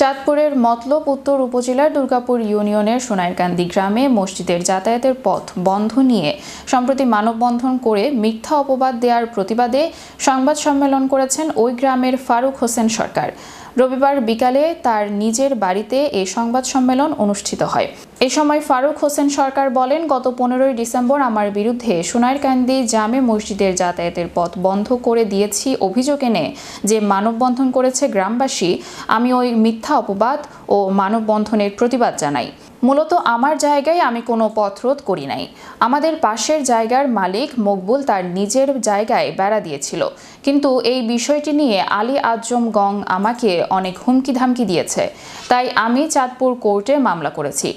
চাঁদপুরের মতলব উত্তর উপজেলার দুর্গাপুর ইউনিয়নের সোনাইরকান্দি গ্রামে মসজিদের যাতায়াতের পথ বন্ধ নিয়ে সম্প্রতি মানববন্ধন করে মিথ্যা অপবাদ দেওয়ার প্রতিবাদে সংবাদ সম্মেলন করেছেন ওই গ্রামের ফারুক হোসেন সরকার। রবিবার বিকালে তার নিজের বাড়িতে এই সংবাদ সম্মেলন অনুষ্ঠিত হয়। এ সময় ফারুক হোসেন সরকার বলেন, গত 15ই ডিসেম্বর আমার বিরুদ্ধে সোনাইরকান্দি জামে মসজিদের যাতায়াতের পথ বন্ধ করে দিয়েছি অভিযোগ এনে যে মানববন্ধন করেছে গ্রামবাসী, আমি ওই মিথ্যা অপবাদ ও মানববন্ধনের প্রতিবাদ জানাই। মূলত আমার জায়গায় আমি কোনো পথরোধ করি নাই। আমাদের পাশের জায়গার মালিক মকবুল তার নিজের জায়গায় বেড়া দিয়েছিল, কিন্তু এই বিষয়টি নিয়ে আলী আজম গং আমাকে অনেক হুমকি ধামকি দিয়েছে, তাই আমি চাঁদপুর কোর্টে মামলা করেছি।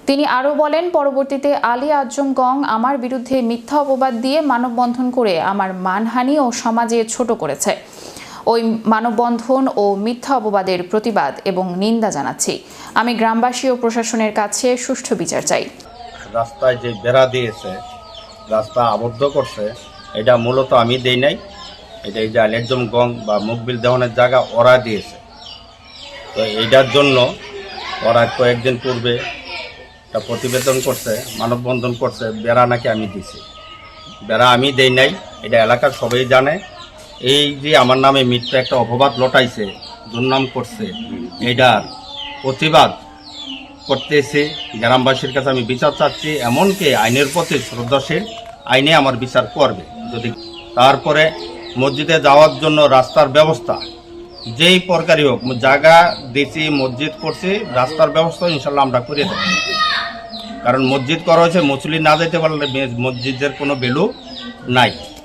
তিনি আরও বলেন, পরবর্তীতে আলী আজম গং আমার বিরুদ্ধে মিথ্যা অপবাদ দিয়ে মানববন্ধন করে আমার মানহানি ও সমাজে ছোট করেছে। ওই মানববন্ধন ও মিথ্যা অপবাদের প্রতিবাদ এবং নিন্দা জানাচ্ছি। আমি গ্রামবাসী ও প্রশাসনের কাছে সুষ্ঠু বিচার চাই। রাস্তায় যে বেড়া দিয়েছে, রাস্তা আবদ্ধ করছে, এটা মূলত আমি দেই নাই। এটা এই যে আলিয়াজম গং বা মুকবিল দেওয়ানের জায়গা ওরা দিয়েছে। তো এইটার জন্য ওরা কয়েকদিন পূর্বে একটা প্রতিবেদন করছে, মানববন্ধন করছে, বেড়া নাকি আমি দিছি। বেড়া আমি দেই নাই, এটা এলাকার সবাই জানে। এই যে আমার নামে মিথ্যা একটা অপবাদ লটাইছে, দুর্নাম করছে, এইটার প্রতিবাদ করতেছি। গ্রামবাসীর কাছে আমি বিচার চাচ্ছি, এমনকি আইনের প্রতি শ্রদ্ধাশীল, আইনে আমার বিচার করবে। যদি তারপরে মসজিদে যাওয়ার জন্য রাস্তার ব্যবস্থা যেই প্রকারই হোক, জায়গা দিছি, মসজিদ করছি, রাস্তার ব্যবস্থা ইনশাল্লাহ আমরা করে দেব। কারণ মসজিদ করা হয়েছে, মুসলিম না যেতে পারলে মসজিদের কোনো ভ্যালু নাই।